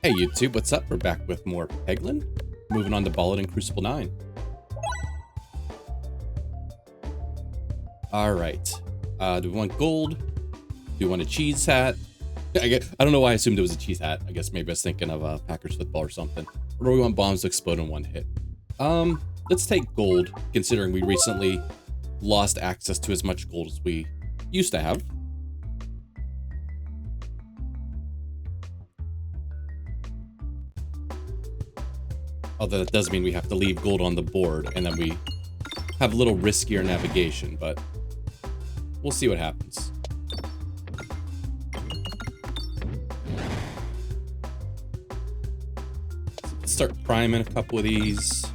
Hey YouTube, what's up? We're back with more Peglin. Moving on to Balladin Cruciball 9. Alright. Do we want gold? Do we want a cheese hat? I don't know why I assumed it was a cheese hat. I guess maybe I was thinking of a Packers football or something. Or do we want bombs to explode in one hit? Let's take gold, considering we recently lost access to as much gold as we used to have. Although that does mean we have to leave gold on the board, and then we have a little riskier navigation, but we'll see what happens. Let's start priming a couple of these.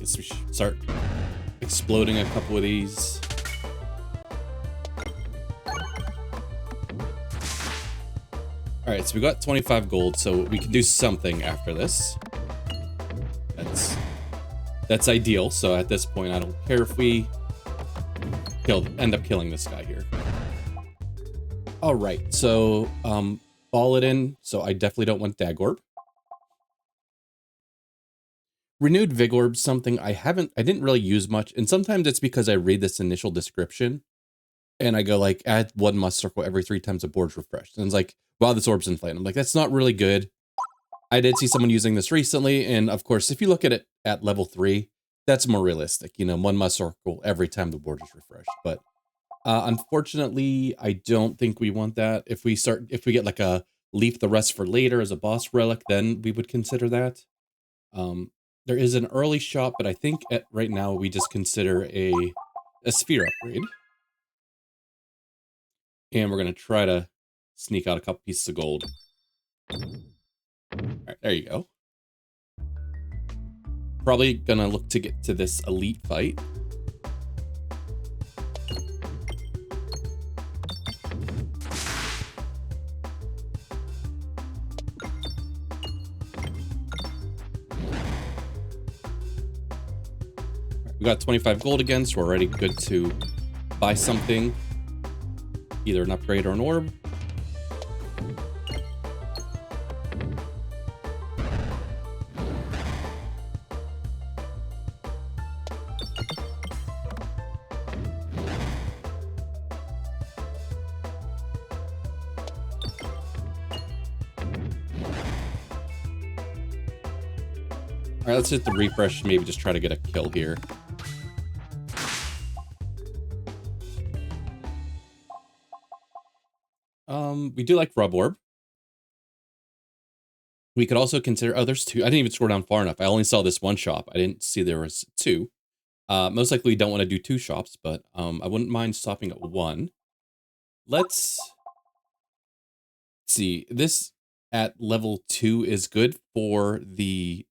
Guess we should start exploding a couple of these. Alright, so we got 25 gold, so we can do something after this. That's ideal, so at this point I don't care if we end up killing this guy here. Alright, so Balladin, so I definitely don't want Dagorb. Renewed Vigorb, something I didn't really use much, and sometimes it's because I read this initial description and I go like, add 1 must circle every 3 times the board's refreshed. And it's like, wow, this orb's inflated. I'm like, that's not really good. I did see someone using this recently, and of course, if you look at it at level 3, that's more realistic. You know, 1 must circle every time the board is refreshed. But unfortunately, I don't think we want that. If we get like a leaf the rest for later as a boss relic, then we would consider that. There is an early shop, but I think right now we just consider a sphere upgrade. And we're going to try to sneak out a couple pieces of gold. Alright, there you go. Probably gonna look to get to this elite fight. We got 25 gold again, so we're already good to buy something. Either an upgrade or an orb. Alright, let's hit the refresh, maybe just try to get a kill here. We do like Rub Orb. We could also consider, oh, there's 2. I didn't even scroll down far enough. I only saw this 1 shop. I didn't see there was 2. Most likely we don't want to do 2 shops, but I wouldn't mind stopping at 1. Let's see. This at level 2 is good for the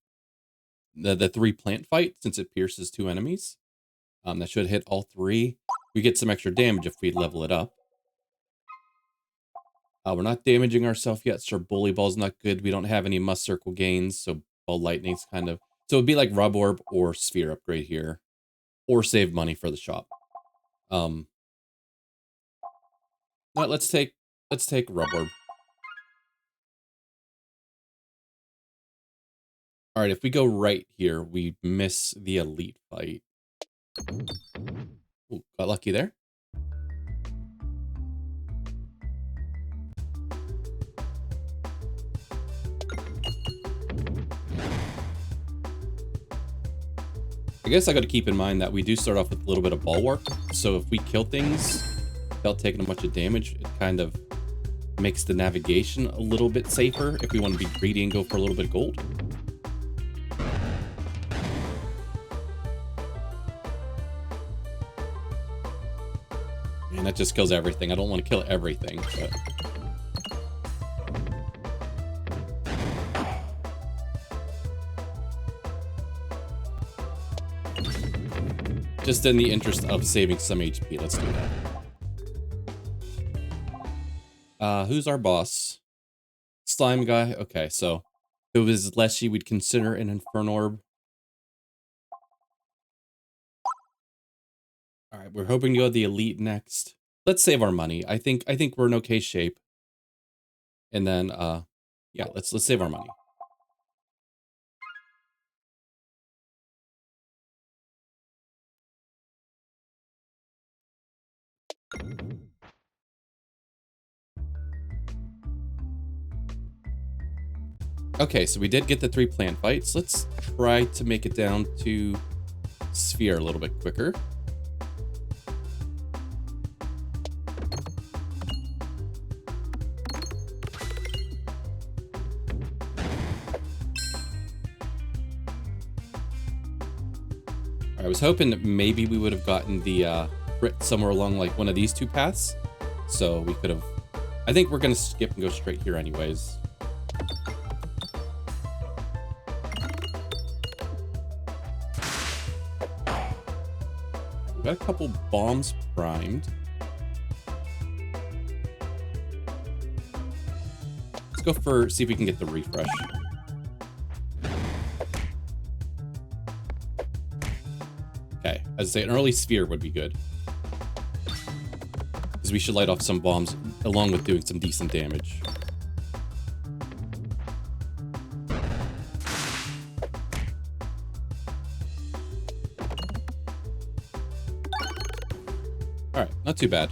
3 plant fight, since it pierces 2 enemies. That should hit all 3. We get some extra damage if we level it up. We're not damaging ourselves yet, so Bully Ball's not good. We don't have any must circle gains, so Ball Lightning's kind of... So it'd be like Rub Orb or Sphere upgrade here. Or save money for the shop. Let's take Rub Orb. Alright, if we go right here, we miss the elite fight. Ooh, got lucky there. I guess I got to keep in mind that we do start off with a little bit of bulwark, so if we kill things without taking a bunch of damage, it kind of makes the navigation a little bit safer if we want to be greedy and go for a little bit of gold. And that just kills everything. I don't want to kill everything, but... Just in the interest of saving some HP, let's do that. Who's our boss? Slime guy? Okay, so if it was Leshy, we'd consider an Inferno Orb. Alright, we're hoping to go the Elite next. Let's save our money. I think we're in okay shape. And then, Yeah, let's save our money. Okay, so we did get the 3 plant fights. Let's try to make it down to sphere a little bit quicker. I was hoping that maybe we would have gotten the crit somewhere along like one of these 2 paths. So we could have... I think we're going to skip and go straight here anyways. We've got a couple bombs primed. Let's go for... see if we can get the refresh. Okay, as I say, an early sphere would be good. Because we should light off some bombs along with doing some decent damage. Alright, not too bad.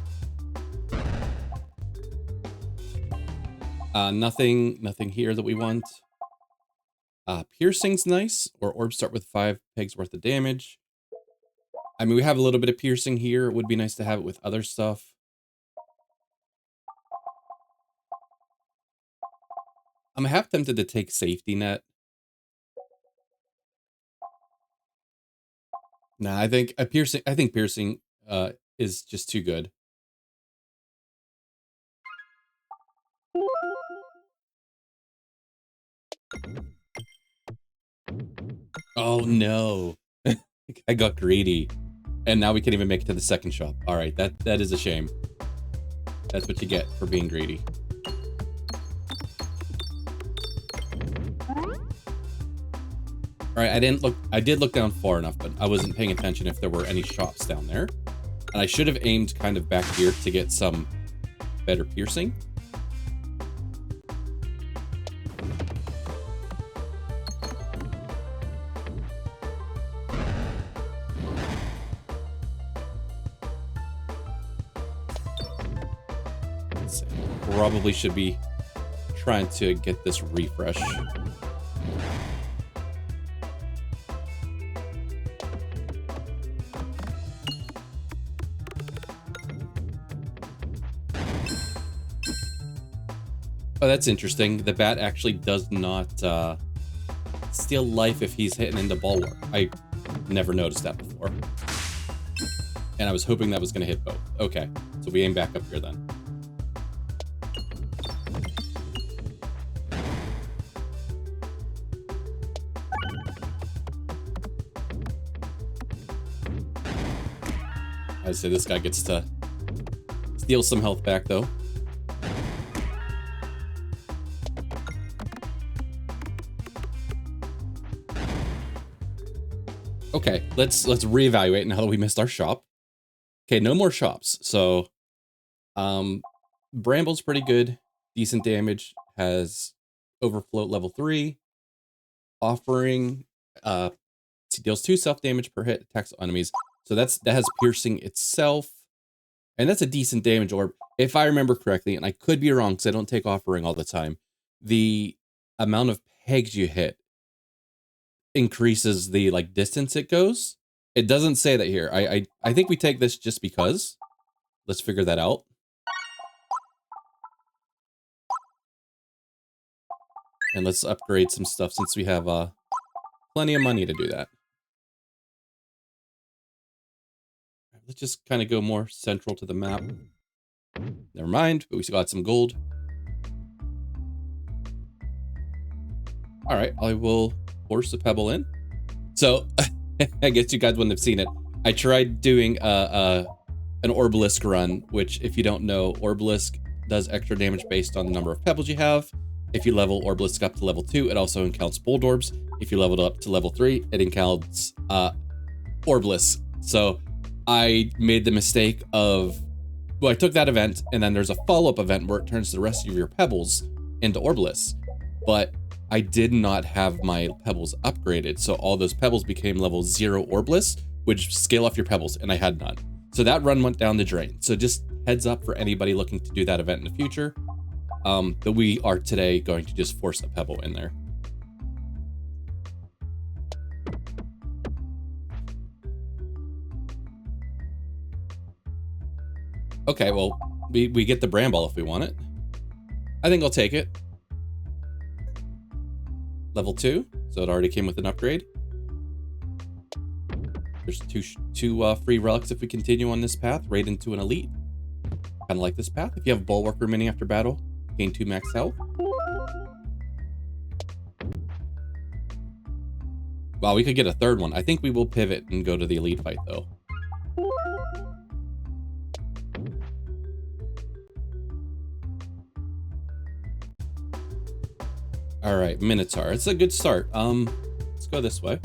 Nothing here that we want. Piercing's nice, or orbs start with 5 pegs worth of damage. I mean, we have a little bit of piercing here. It would be nice to have it with other stuff. I'm half tempted to take safety net. Nah, I think piercing is just too good. Oh no. I got greedy. And now we can't even make it to the second shop. All right, that is a shame. That's what you get for being greedy. All right, I did look down far enough, but I wasn't paying attention if there were any shops down there. And I should have aimed kind of back here to get some better piercing. Probably should be trying to get this refresh. Oh, that's interesting. The bat actually does not steal life if he's hitting into bulwark. I never noticed that before. And I was hoping that was going to hit both. Okay, so we aim back up here then. I'd say this guy gets to steal some health back, though. Okay, let's reevaluate now that we missed our shop. Okay, no more shops. So, Bramble's pretty good, decent damage, has overfloat level 3, offering, deals 2 self damage per hit, attacks enemies. So that has piercing itself, and that's a decent damage orb. If I remember correctly, and I could be wrong because I don't take offering all the time, the amount of pegs you hit increases the distance it goes. It doesn't say that here. I think we take this just because. Let's figure that out. And let's upgrade some stuff since we have plenty of money to do that. Let's just kind of go more central to the map. Never mind, but we still got some gold. All right, I will force the Pebble in. So, I guess you guys wouldn't have seen it. I tried doing an Orbalisk run, which, if you don't know, Orbalisk does extra damage based on the number of Pebbles you have. If you level Orbalisk up to level 2, it also encounts Bold Orbs. If you level it up to level 3, it encounts Orbalisk. So, I made the mistake of, well, I took that event, and then there's a follow-up event where it turns the rest of your Pebbles into Orbalisks. but I did not have my Pebbles upgraded, so all those Pebbles became level 0 Orbless, which scale off your Pebbles, and I had none. So that run went down the drain. So just heads up for anybody looking to do that event in the future, that we are today going to just force a Pebble in there. Okay, well, we get the Bramble if we want it. I think I'll take it. Level 2, so it already came with an upgrade. There's two free relics if we continue on this path, right into an elite. Kind of like this path. If you have Bulwark remaining after battle, gain 2 max health. Wow, we could get a third one. I think we will pivot and go to the elite fight, though. All right, Minotaur. It's a good start. Let's go this way.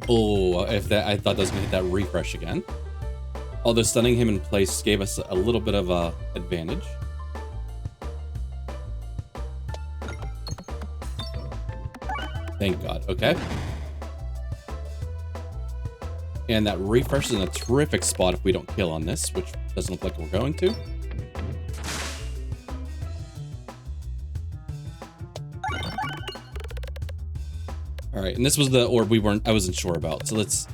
Oh, if that, I thought that was gonna hit that refresh again. Although stunning him in place gave us a little bit of a advantage. Thank God. Okay. And that refresh is in a terrific spot if we don't kill on this, which doesn't look like we're going to. All right, and this was the orb I wasn't sure about. So let's.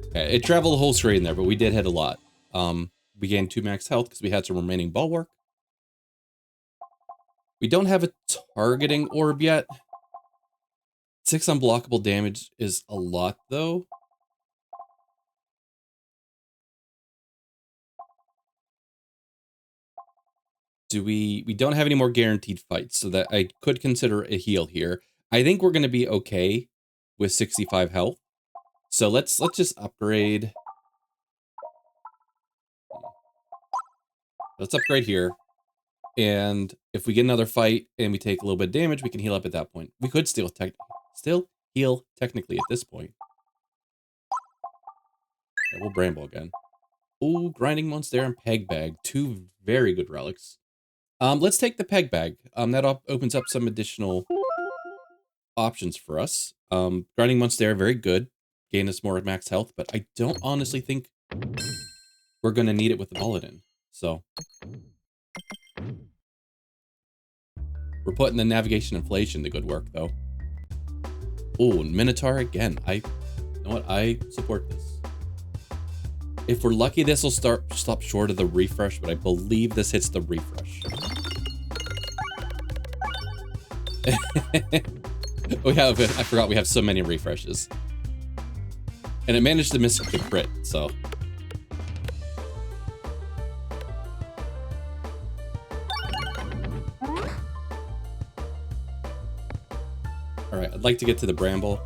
Okay, it traveled the whole screen there, but we did hit a lot. We gained 2 max health because we had some remaining bulwark. We don't have a targeting orb yet. 6 unblockable damage is a lot, though. We don't have any more guaranteed fights, so that I could consider a heal here. I think we're going to be okay with 65 health. So let's just upgrade. Let's upgrade here. And if we get another fight and we take a little bit of damage, we can heal up at that point. We could still heal technically at this point. Okay, we'll Bramble again. Ooh, Grinding Monster and Peg Bag. 2 very good relics. Let's take the Peg Bag. That opens up some additional options for us. Grinding Monster, very good. Gain us more max health, but I don't honestly think we're going to need it with the Balladin. So we're putting the navigation inflation to good work, though. Oh, Minotaur again. You know what? I support this. If we're lucky, this will stop short of the refresh, but I believe this hits the refresh. I forgot we have so many refreshes. And it managed to miss the crit, so. All right, I'd like to get to the Bramble.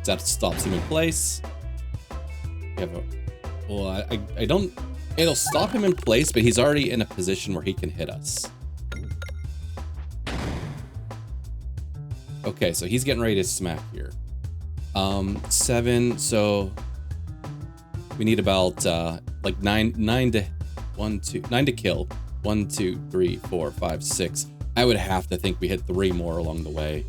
That stops him in place. Well, I don't. It'll stop him in place, but he's already in a position where he can hit us. Okay, so he's getting ready to smack here. 7. So we need about like 9 to kill. 1, 2, 3, 4, 5, 6. I would have to think we hit 3 more along the way.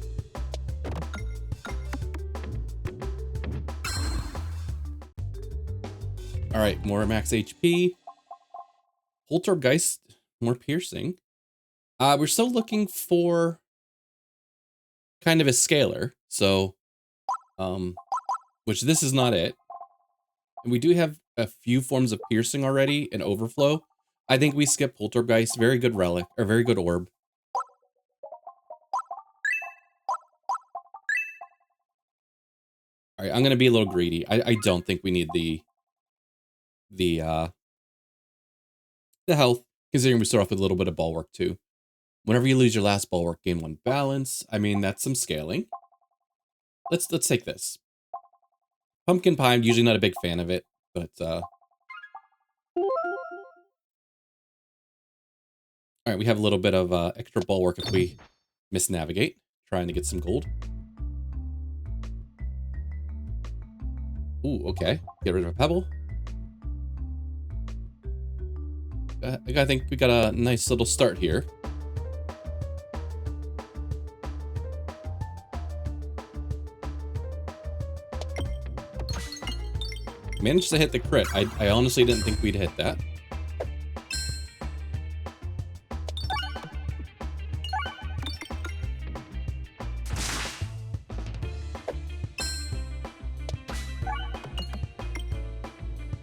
All right, more max HP. Poltergeist, more piercing. We're still looking for kind of a scalar. So, which this is not it. And we do have a few forms of piercing already in overflow. I think we skip Poltergeist. Very good relic, or very good orb. All right, I'm gonna be a little greedy. I don't think we need the health, considering we start off with a little bit of bulwark too. Whenever you lose your last bulwark, gain 1 balance. I mean, that's some scaling. Let's take this. Pumpkin pie, I'm usually not a big fan of it, but All right, we have a little bit of extra ball work if we misnavigate, trying to get some gold. Ooh, okay. Get rid of a pebble. I think we got a nice little start here. Managed to hit the crit. I honestly didn't think we'd hit that.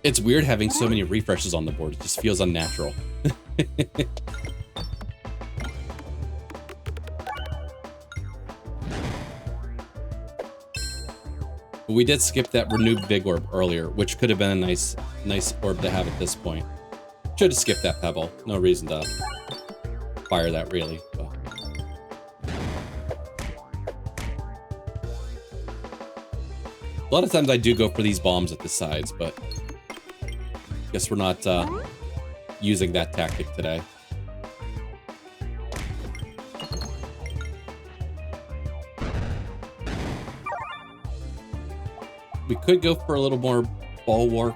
It's weird having so many refreshes on the board. It just feels unnatural. But we did skip that renewed Vig Orb earlier, which could have been a nice orb to have at this point. Should have skipped that Pebble. No reason to fire that, really. But. A lot of times I do go for these bombs at the sides, but guess we're not using that tactic today. We could go for a little more ball work.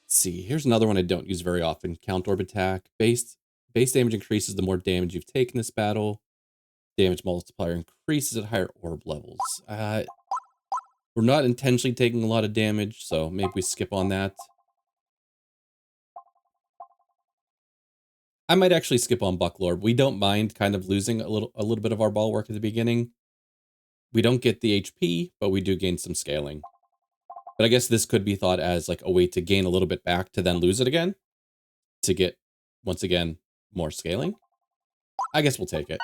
Let's see. Here's another one I don't use very often. Count orb attack. Base damage increases the more damage you've taken this battle. Damage multiplier increases at higher orb levels. We're not intentionally taking a lot of damage, so maybe we skip on that. I might actually skip on Bucklorb. We don't mind kind of losing a little bit of our ball work at the beginning. We don't get the HP, but we do gain some scaling. But I guess this could be thought as like a way to gain a little bit back to then lose it again. To get, once again, more scaling. I guess we'll take it.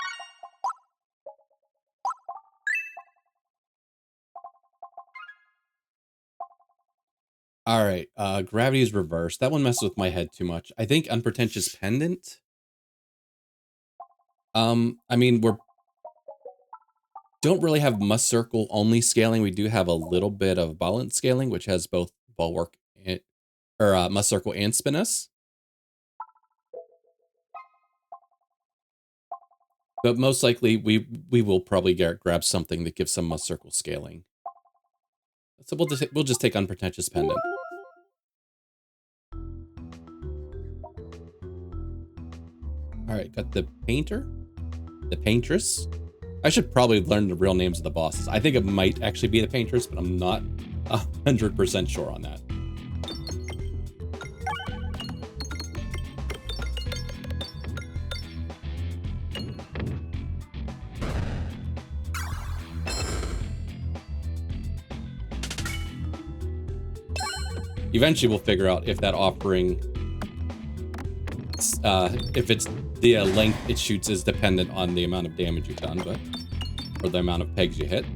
All right, gravity is reversed. That one messes with my head too much. I think unpretentious pendant. I mean, don't really have must circle only scaling. We do have a little bit of balance scaling, which has both bulwark and must circle and spinus. But most likely we will probably grab something that gives some must circle scaling. So we'll just take unpretentious pendant. All right, got the painter, the paintress. I should probably learn the real names of the bosses. I think it might actually be the paintress, but I'm not 100% sure on that. Eventually we'll figure out if that offering, if it's the length it shoots is dependent on the amount of damage you've done, but or the amount of pegs you hit.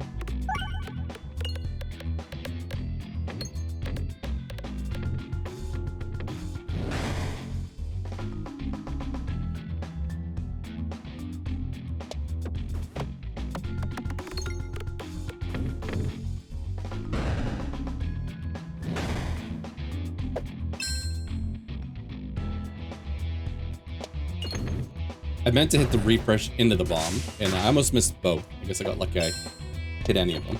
I meant to hit the refresh into the bomb, and I almost missed both. I guess I got lucky I hit any of them.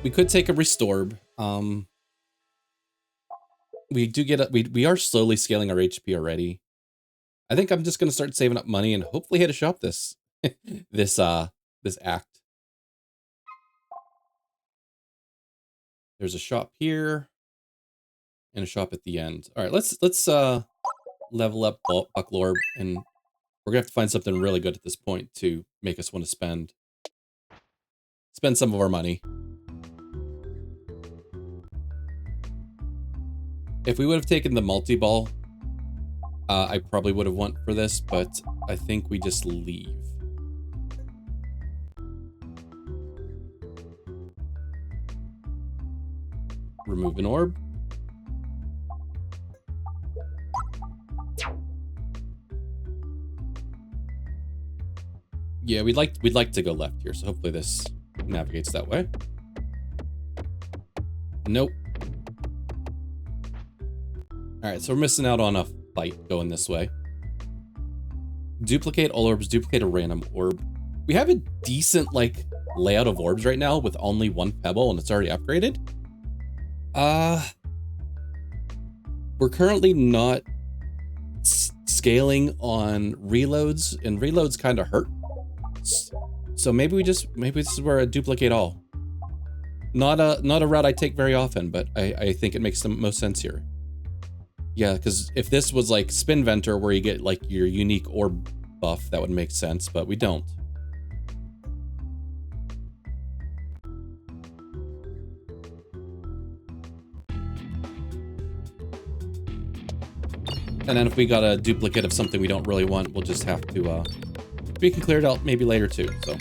We could take a Restorb. We do get we are slowly scaling our HP already. I think I'm just gonna start saving up money and hopefully hit a shop this this act. There's a shop here and a shop at the end. All right, let's level up Bucklorb, and we're gonna have to find something really good at this point to make us want to spend some of our money. If we would have taken the multi-ball, I probably would have went for this, but I think we just leave. Remove an orb. Yeah, we'd like to go left here, so hopefully this navigates that way. Nope. All right, so we're missing out on a fight going this way. Duplicate all orbs, duplicate a random orb. We have a decent, like, layout of orbs right now with only one Pebble, and it's already upgraded. We're currently not scaling on reloads, and reloads kind of hurt. So maybe this is where a duplicate all. Not a route I take very often, but I think it makes the most sense here. Yeah, because if this was like Spin Venter where you get like your unique orb buff, that would make sense, but we don't. And then if we got a duplicate of something we don't really want, we'll just have to, we can clear it out maybe later too, so.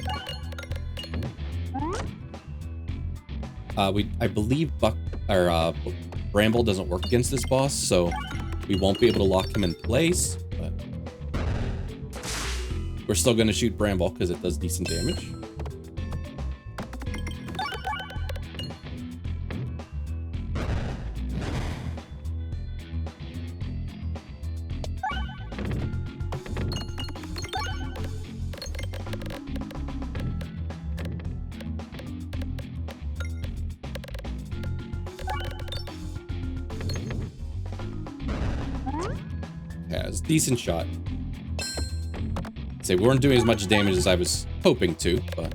I believe Bramble doesn't work against this boss, so we won't be able to lock him in place, but we're still gonna shoot Bramble because it does decent damage. Decent shot. Say we weren't doing as much damage as I was hoping to, but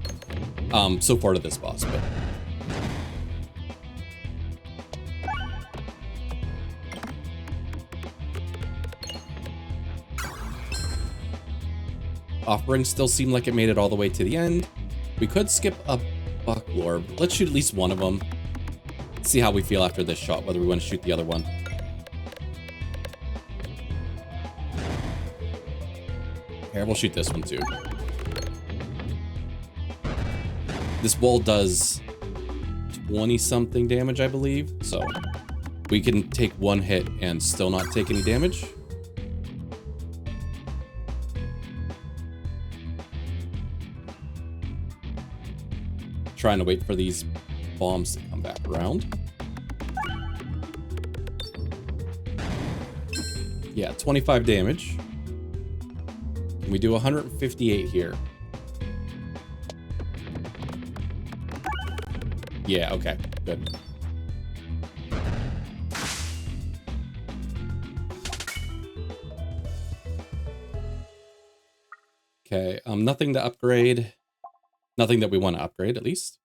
so far to this boss, but Offering still seemed like it made it all the way to the end. We could skip a Buckle Orb. Let's shoot at least one of them. See how we feel after this shot, whether we want to shoot the other one. Here, we'll shoot this one too. This wall does 20-something damage, I believe, so we can take one hit and still not take any damage. Trying to wait for these bombs to come back around. Yeah, 25 damage. We do 158 here. Yeah, okay, good. Okay, nothing to upgrade. Nothing that we want to upgrade, at least.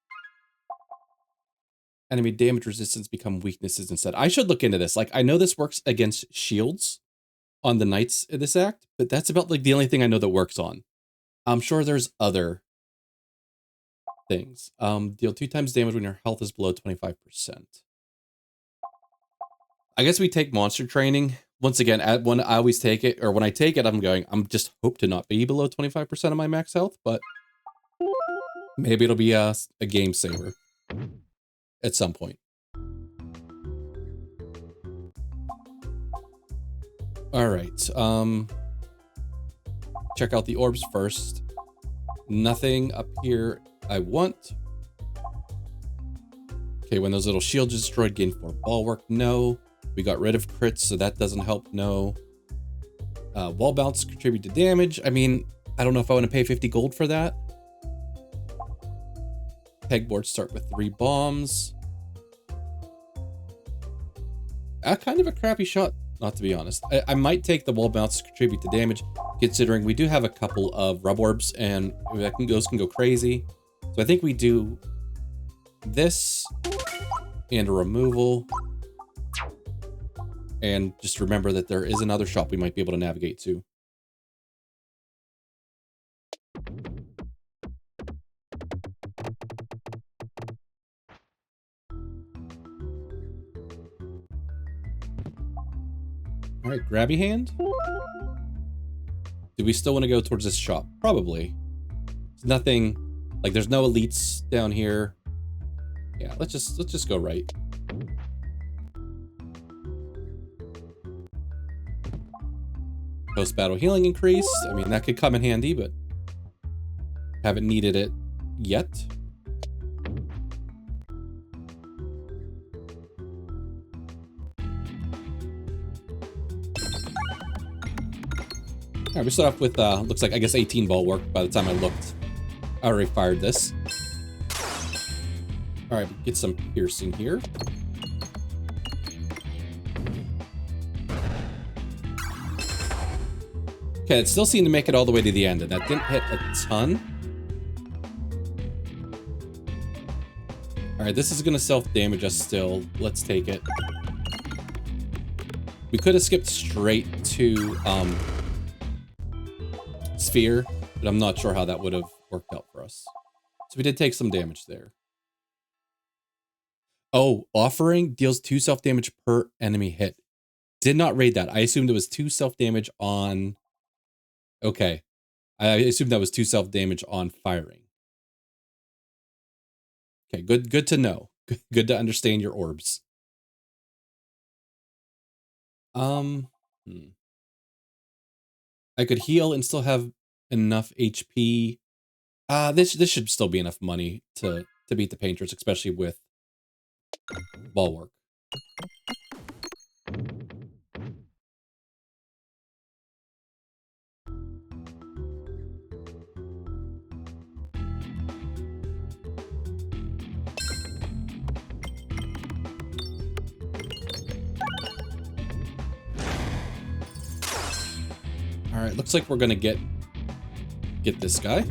Enemy damage resistance become weaknesses instead. I should look into this. Like, I know this works against shields on the knights in this act, but that's about like the only thing I know that works on. I'm sure there's other things. Deal 2 times damage when your health is below 25%. I guess we take monster training. Once again, when I always take it, or when I take it, I'm just hope to not be below 25% of my max health, but maybe it'll be a game saver at some point. All right, check out the orbs first. Nothing up here I want. Okay, when those little shields are destroyed, gain 4 bulwark. No. We got rid of crits, so that doesn't help. No. Wall bounce contribute to damage. I mean, I don't know if I want to pay 50 gold for that. Pegboards start with 3 bombs. Kind of a crappy shot, not to be honest. I might take the wall bounce to contribute to damage, considering we do have a couple of rub orbs, and those can go crazy. So I think we do this and a removal. And just remember that there is another shop we might be able to navigate to. All right, grabby hand. Do we still want to go towards this shop? Probably. There's nothing, like there's no elites down here. Yeah, let's just go right. Post-battle healing increase. I mean, that could come in handy, but Haven't needed it yet. All right, we start off with, looks like, I guess 18 ball work by the time I looked. I already fired this. All right, get some piercing here. Okay, it still seemed to make it all the way to the end, and that didn't hit a ton. All right, this is gonna self-damage us still. Let's take it. We could have skipped straight to, Sphere, but I'm not sure how that would have worked out for us. So we did take some damage there. Oh, offering deals 2 self-damage per enemy hit. Did not raid that. I assumed it was 2 self-damage on... Okay. I assumed that was 2 self-damage on firing. Okay, good to know. Good to understand your orbs. I could heal and still have enough HP. This should still be enough money to beat the painters, especially with ball work. All right, looks like we're gonna get this guy.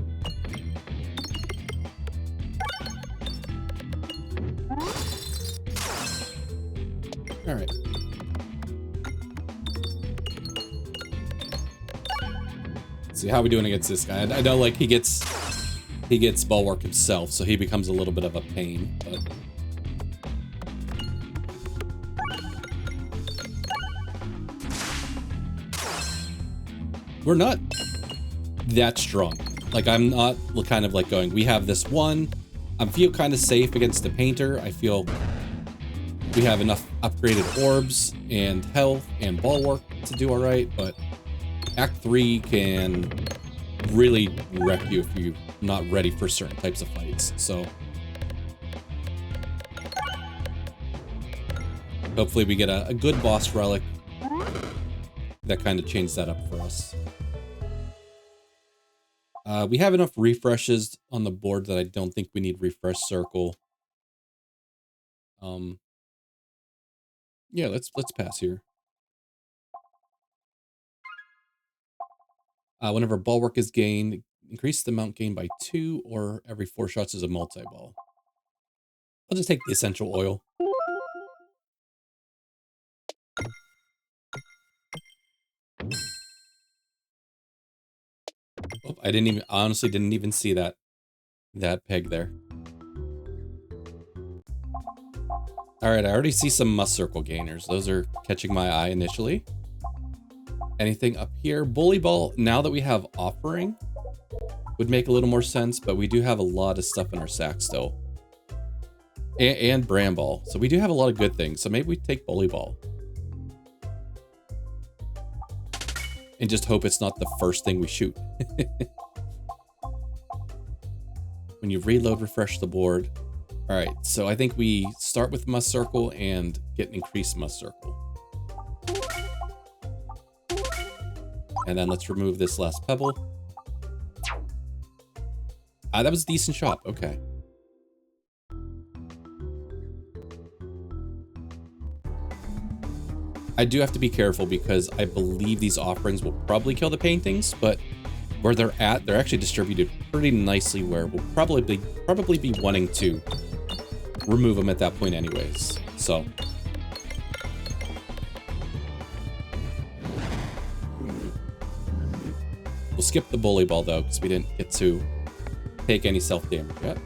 All right. Let's see how we doing against this guy. I know, like, he gets ball work himself, so he becomes a little bit of a pain, but we're not that strong. Like, I'm not kind of like going, we have this one. I feel kind of safe against the painter. I feel we have enough upgraded orbs and health and ball work to do all right, but Act 3 can really wreck you if you're not ready for certain types of fights. So hopefully we get a good boss relic that kind of changed that up for us. We have enough refreshes on the board that I don't think we need refresh circle. Yeah, let's pass here. Whenever ball work is gained, increase the amount gained by 2, or every 4 shots is a multi-ball. I'll just take the essential oil. Oh, I honestly didn't even see that peg there. All right, I already see some must circle gainers. Those are catching my eye initially. Anything up here? Bully ball, now that we have offering, would make a little more sense, but we do have a lot of stuff in our sack still. And Bramble. So we do have a lot of good things. So maybe we take bully ball. And just hope it's not the first thing we shoot. When you reload, refresh the board. All right, so I think we start with must circle and get an increased must circle. And then let's remove this last pebble. That was a decent shot, okay. I do have to be careful because I believe these offerings will probably kill the paintings, but where they're at, they're actually distributed pretty nicely where we'll probably be wanting to remove them at that point anyways. So we'll skip the bully ball though, because we didn't get to take any self-damage yet.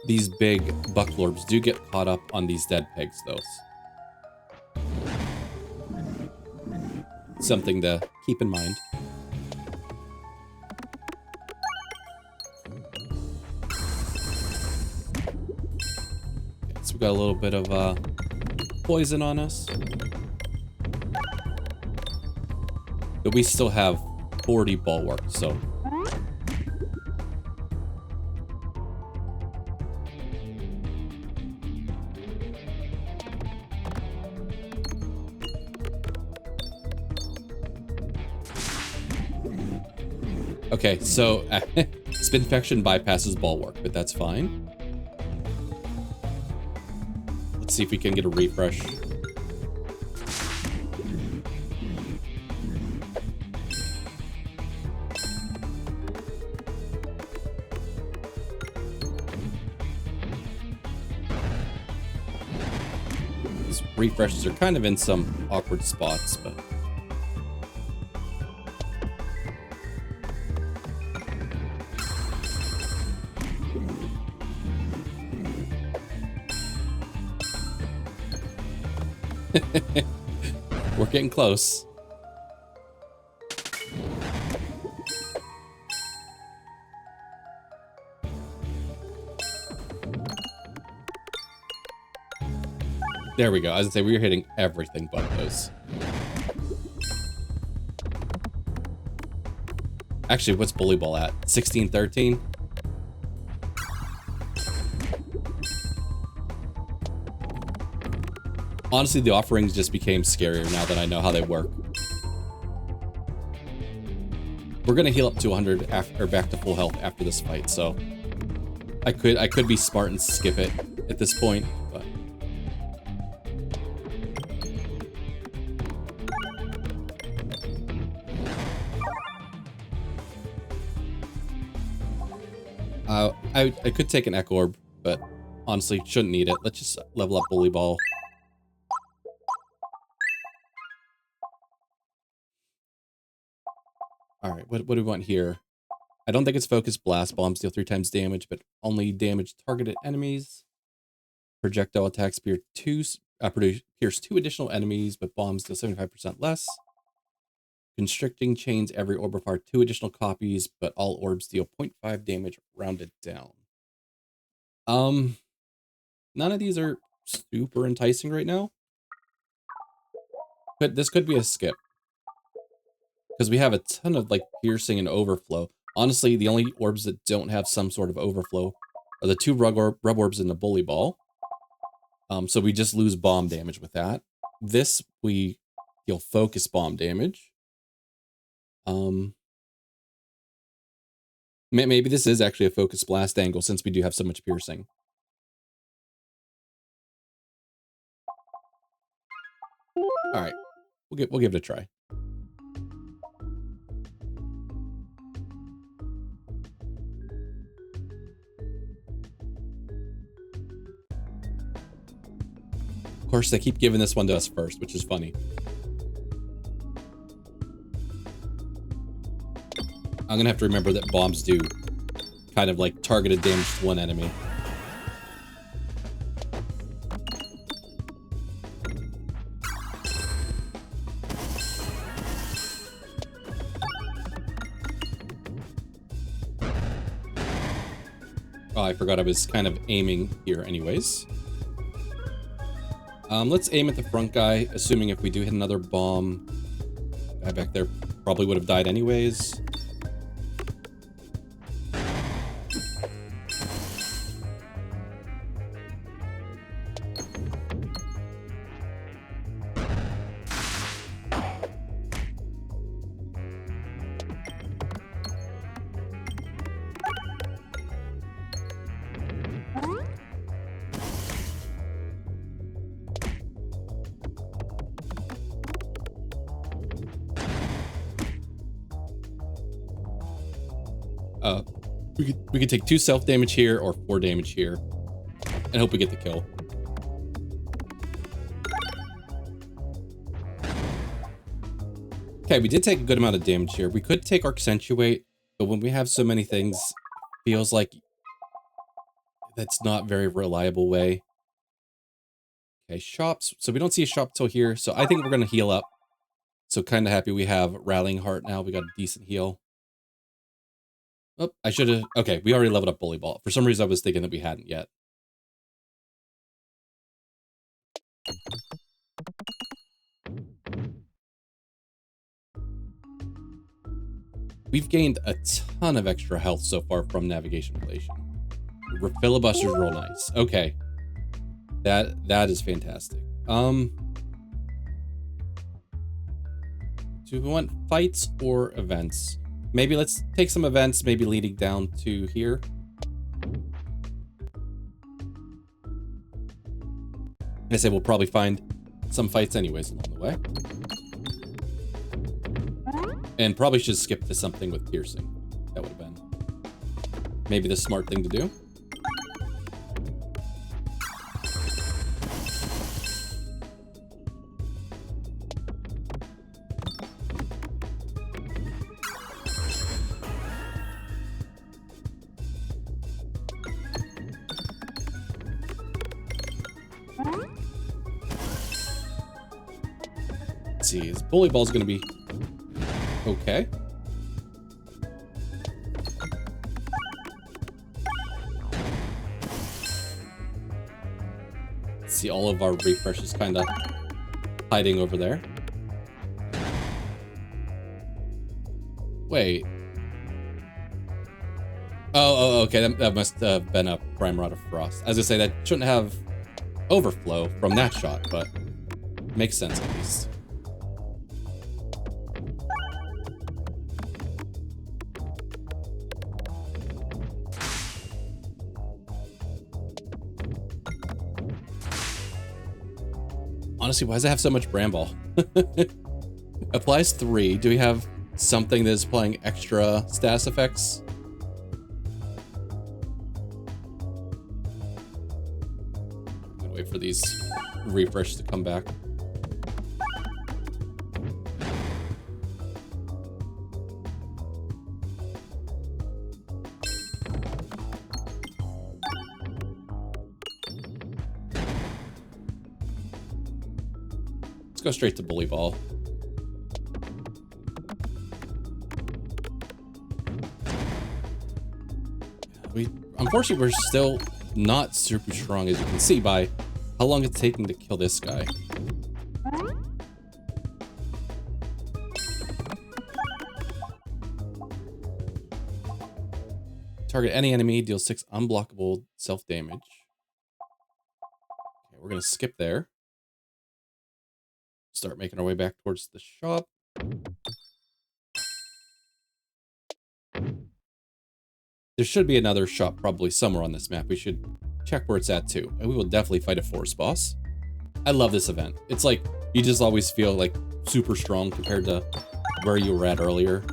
These big bucklorbs do get caught up on these dead pegs though. Something to keep in mind. got a little bit of poison on us. But we still have 40 bulwark, so... Okay, so Spinfection bypasses bulwark, but that's fine. Let's see if we can get a refresh. These refreshes are kind of in some awkward spots, but... We're getting close. There we go. As I say, we were hitting everything but those. Actually, what's Bully Ball at? 16, 13? Honestly, the offerings just became scarier now that I know how they work. We're gonna heal up to 100 after, or back to full health after this fight, so I could be smart and skip it at this point, but I could take an Echo Orb, but honestly shouldn't need it. Let's just level up Bully Ball. Alright, what do we want here? I don't think it's Focus Blast. Bombs deal 3 times damage, but only damage targeted enemies. Projectile attacks pierce 2 additional enemies, but bombs deal 75% less. Constricting chains every orb require 2 additional copies, but all orbs deal 0.5 damage rounded down. None of these are super enticing right now. But this could be a skip. Because we have a ton of, like, piercing and overflow. Honestly, the only orbs that don't have some sort of overflow are the 2 rub orbs in the Bully Ball. So we just lose bomb damage with that. This, we deal focus bomb damage. Maybe this is actually a focus blast angle since we do have so much piercing. All right, we'll give it a try. Of course, they keep giving this one to us first, which is funny. I'm gonna have to remember that bombs do kind of like targeted damage to one enemy. Oh, I forgot I was kind of aiming here anyways. Let's aim at the front guy, assuming if we do hit another bomb, guy back there probably would have died anyways. We could take 2 self damage here or 4 damage here and hope we get the kill. Okay, we did take a good amount of damage here. We could take Accentuate, but when we have so many things, it feels like that's not a very reliable way. Okay, shops. So we don't see a shop till here, so I think we're going to heal up. So kind of happy we have Rallying Heart now. We got a decent heal. Oh, I should have... Okay, we already leveled up Bully Ball. For some reason, I was thinking that we hadn't yet. We've gained a ton of extra health so far from navigation relation. Filibuster's real nice. Okay. That is fantastic. Do we want fights or events? Maybe let's take some events, maybe leading down to here. I say we'll probably find some fights anyways along the way. And probably should skip to something with piercing. That would have been maybe the smart thing to do. Let's see, his bully ball's gonna be okay. Let's see, all of our refreshes kind of hiding over there. Wait. Oh, okay. That must have been a Prime Rod of Frost. As I say, that shouldn't have overflow from that shot, but makes sense at least. Honestly, why does it have so much Bramble? Applies 3. Do we have something that is applying extra status effects? I'm gonna wait for these refreshes to come back. Go straight to bully ball. Unfortunately, we're still not super strong, as you can see by how long it's taking to kill this guy. Target any enemy, deals 6 unblockable self-damage. Okay, we're gonna skip there. Start making our way back towards the shop. There should be another shop probably somewhere on this map. We should check where it's at too. And we will definitely fight a forest boss. I love this event. It's like, you just always feel like super strong compared to where you were at earlier.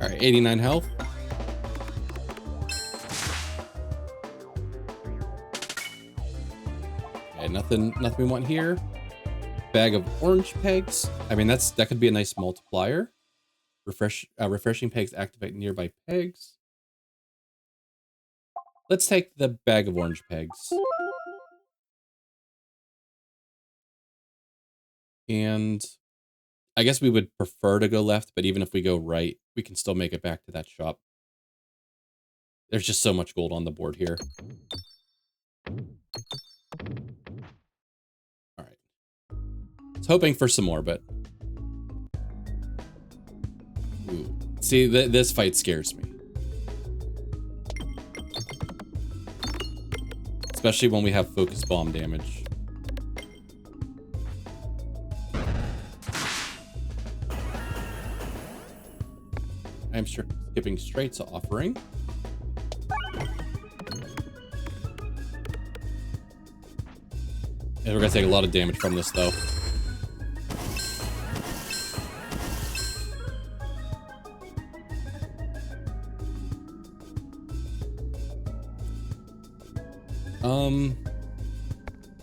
All right, 89 health. Okay, nothing we want here. Bag of orange pegs. I mean, that could be a nice multiplier. Refreshing pegs activate nearby pegs. Let's take the bag of orange pegs. And I guess we would prefer to go left, but even if we go right, we can still make it back to that shop. There's just so much gold on the board here. All right. I was hoping for some more, but... Ooh. See, this fight scares me. Especially when we have focus bomb damage. I'm skipping straight to offering. And we're gonna take a lot of damage from this though.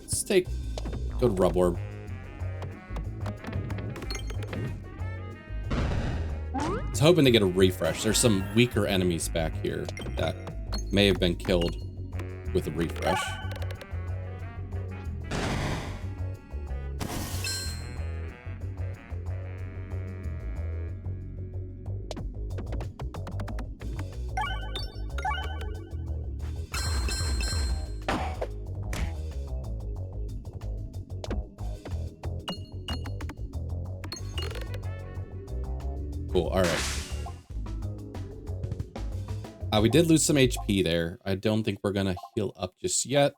Let's go to Rub Orb. was hoping to get a refresh. There's some weaker enemies back here that may have been killed with a refresh. Cool, all right. We did lose some HP there. I don't think we're gonna heal up just yet.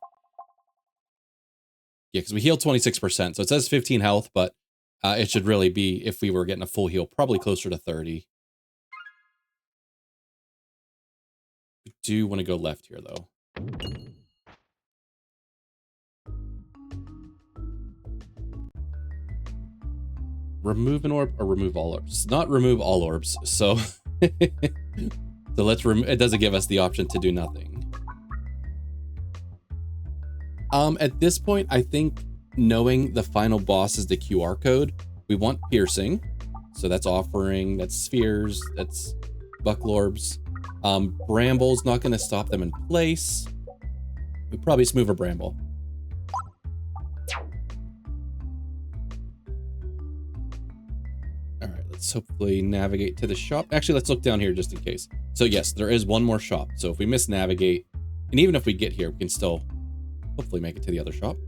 Yeah, because we healed 26%, so it says 15 health, but it should really be, if we were getting a full heal, probably closer to 30. We do want to go left here, though. Remove an orb or remove all orbs? Not remove all orbs, so... So let's remove... It doesn't give us the option to do nothing. At this point, I think knowing the final boss is the QR code, we want piercing. So that's offering, that's spheres, that's buckle orbs. Bramble's not going to stop them in place. We probably just move a bramble. All right, let's hopefully navigate to the shop. Actually, let's look down here just in case. So yes, there is one more shop. So if we misnavigate, and even if we get here, we can still hopefully make it to the other shop.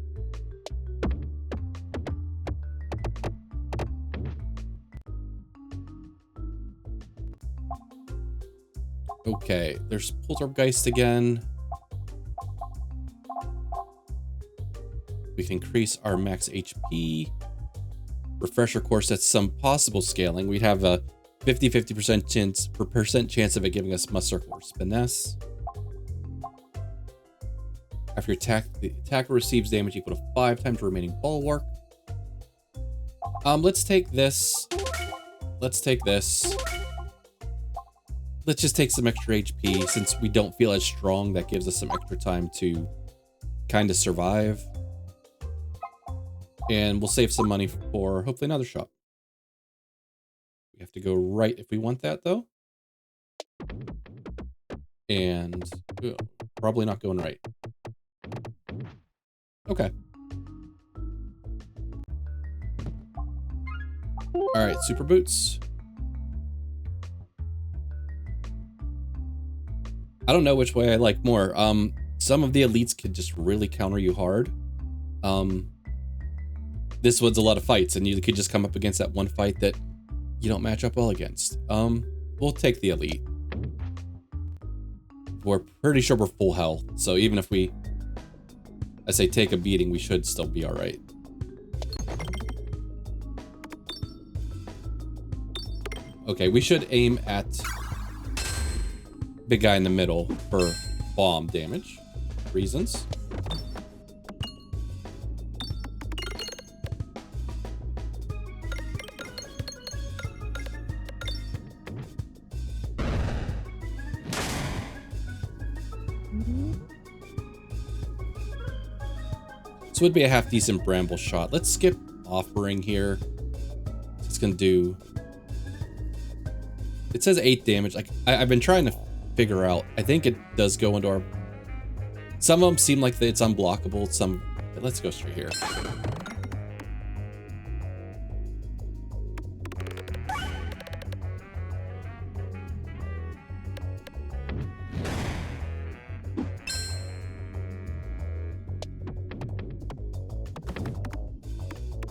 Okay, there's Poltergeist again. We can increase our max HP. Refresher course, that's some possible scaling. We'd have a 50-50% chance of it giving us Must Circle or Finesse. After your attack, the attacker receives damage equal to 5 times the remaining bulwark. Let's take this. Let's take this. Let's just take some extra HP since we don't feel as strong. That gives us some extra time to kind of survive. And we'll save some money for hopefully another shop. We have to go right if we want that though. And probably not going right. Okay. All right, super boots. I don't know which way I like more. Some of the elites could just really counter you hard. This one's a lot of fights, and you could just come up against that one fight that you don't match up well against. We'll take the elite. We're pretty sure we're full health, so even if we, I say, take a beating, we should still be all right. Okay, we should aim at big guy in the middle for bomb damage reasons. So it would be a half decent bramble shot. Let's skip offering here. It's gonna do. It says 8 damage. Like I've been trying to figure out. I think it does go into our. Some of them seem like it's unblockable. Some. But let's go straight here.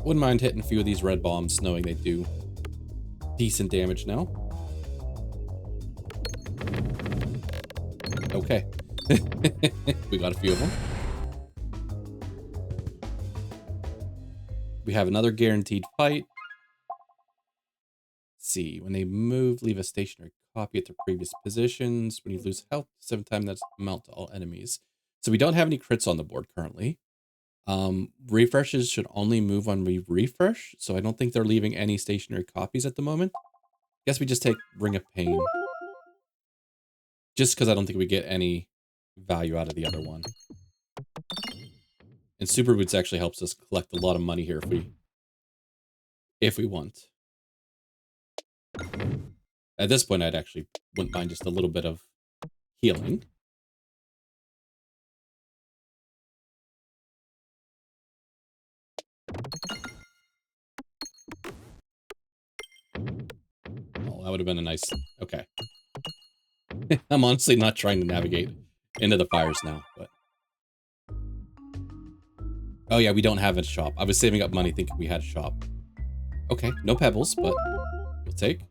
Wouldn't mind hitting a few of these red bombs, knowing they do decent damage now. Okay. We got a few of them. We have another guaranteed fight. Let's see. When they move, leave a stationary copy at their previous positions. When you lose health, 7 times that amount to all enemies. So we don't have any crits on the board currently. Refreshes should only move when we refresh, so I don't think they're leaving any stationary copies at the moment. Guess we just take Ring of Pain. Just because I don't think we get any value out of the other one. And Super Boots actually helps us collect a lot of money here if we want. At this point, I'd actually wouldn't mind just a little bit of healing. Oh, that would have been a nice... Okay. I'm honestly not trying to navigate into the fires now, but... Oh yeah, we don't have a shop. I was saving up money thinking we had a shop. Okay, no pebbles, but we'll take.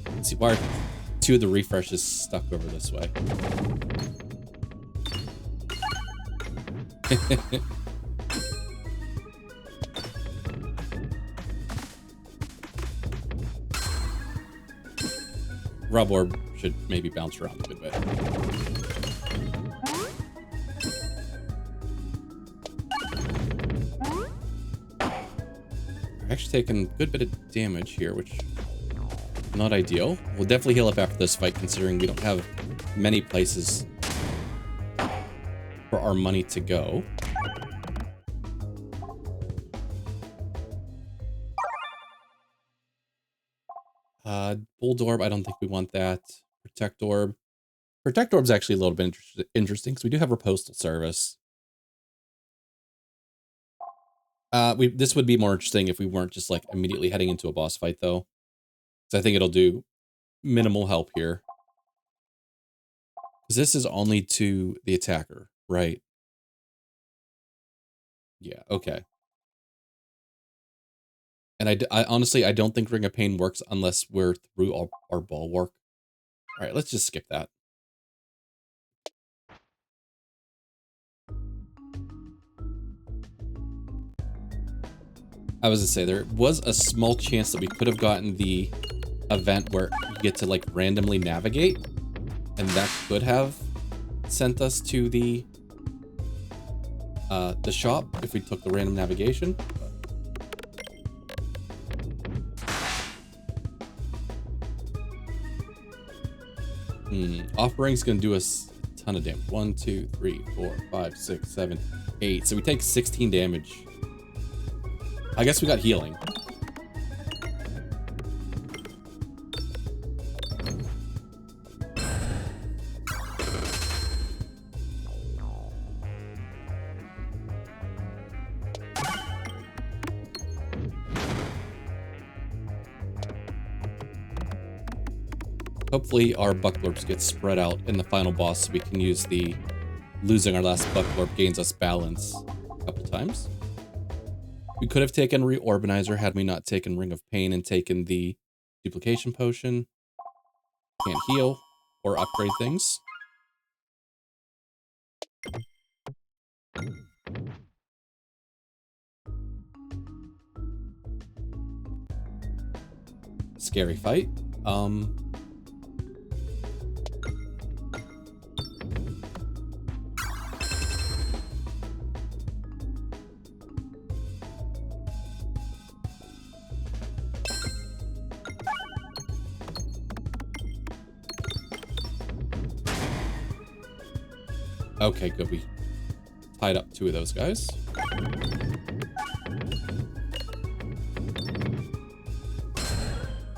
Let's see, why are 2 of the refreshes stuck over this way? Rub Orb should maybe bounce around a good bit. We're actually taking a good bit of damage here, which is not ideal. We'll definitely heal up after this fight, considering we don't have many places for our money to go. Bold Orb, I don't think we want that. Protect Orb. Protect Orb's actually a little bit interesting because we do have our postal service. This would be more interesting if we weren't just like immediately heading into a boss fight though. Because I think it'll do minimal help here. Because this is only to the attacker, right? Yeah, okay. And I honestly, I don't think Ring of Pain works unless we're through our bulwark. All right, let's just skip that. I was gonna say, there was a small chance that we could have gotten the event where you get to like randomly navigate, and that could have sent us to the shop if we took the random navigation. Offering's gonna do us a ton of damage. 1, 2, 3, 4, 5, 6, 7, 8. So we take 16 damage. I guess we got healing. Hopefully our Bucklorps get spread out in the final boss so we can use the losing our last Bucklorp gains us balance a couple times. We could have taken Reorbanizer had we not taken Ring of Pain and taken the duplication potion. Can't heal or upgrade things. Scary fight. Okay, good. We tied up 2 of those guys.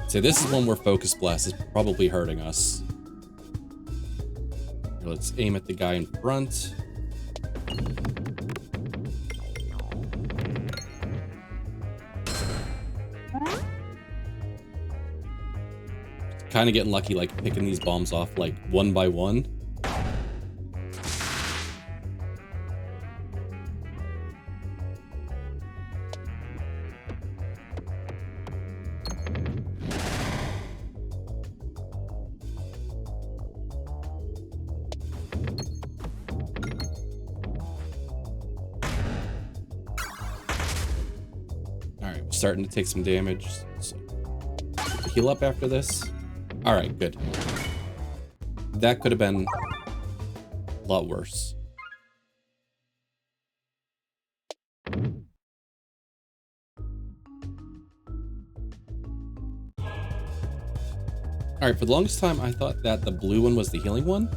So this is one where Focus Blast is probably hurting us. Here, let's aim at the guy in front. Kind of getting lucky, like picking these bombs off like one by one. Starting to take some damage. So heal up after this. All right, good. That could have been a lot worse. All right, for the longest time, I thought that the blue one was the healing one.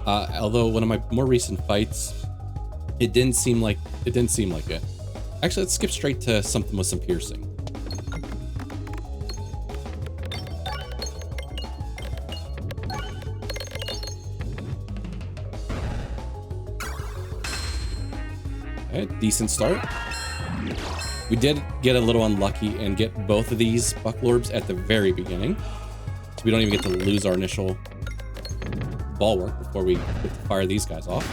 Although one of my more recent fights, it didn't seem like it. Actually, let's skip straight to something with some piercing. Okay, decent start. We did get a little unlucky and get both of these Bucklorbs at the very beginning. So we don't even get to lose our initial ball work before we get to fire these guys off.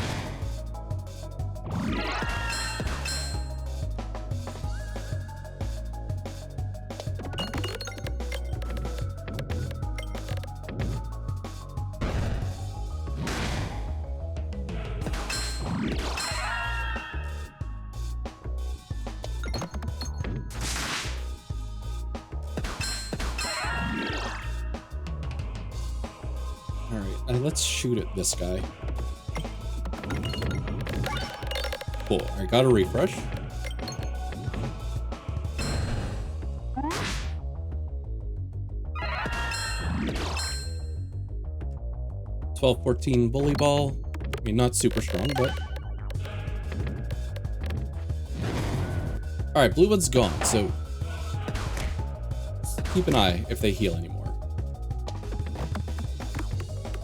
Let's shoot at this guy. Cool. I got a refresh. $12-14 bully ball. I mean, not super strong, but all right. Blue one's gone, so keep an eye if they heal anymore.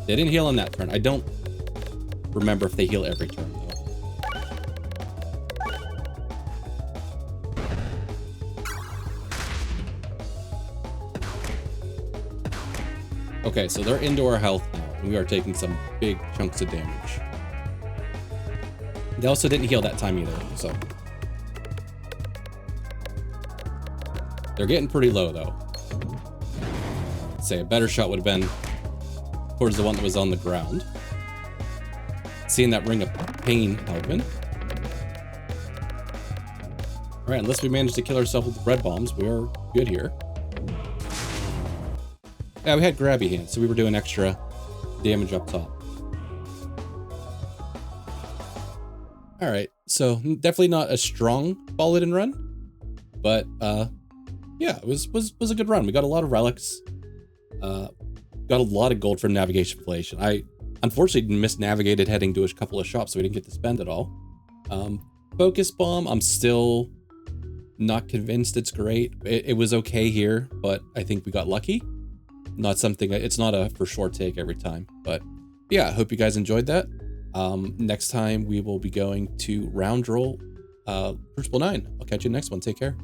They didn't heal on that turn. I don't remember if they heal every turn, though. Okay, so they're into our health now, and we are taking some big chunks of damage. They also didn't heal that time either, so. They're getting pretty low, though. I'd say a better shot would have been towards the one that was on the ground. Seeing that ring of pain helping. All right, unless we manage to kill ourselves with red bombs, we are good here. Yeah, we had grabby hands, so we were doing extra damage up top. All right, so definitely not a strong Balladin run, but yeah, it was a good run. We got a lot of relics. Got a lot of gold from navigation inflation. I unfortunately misnavigated heading to a couple of shops, so we didn't get to spend it all. Focus bomb, I'm still not convinced it's great. It was okay here, but I think we got lucky. Not something, it's not a for sure take every time, but yeah, I hope you guys enjoyed that. Next time we will be going to round roll Cruciball 9. I'll catch you next one. Take care.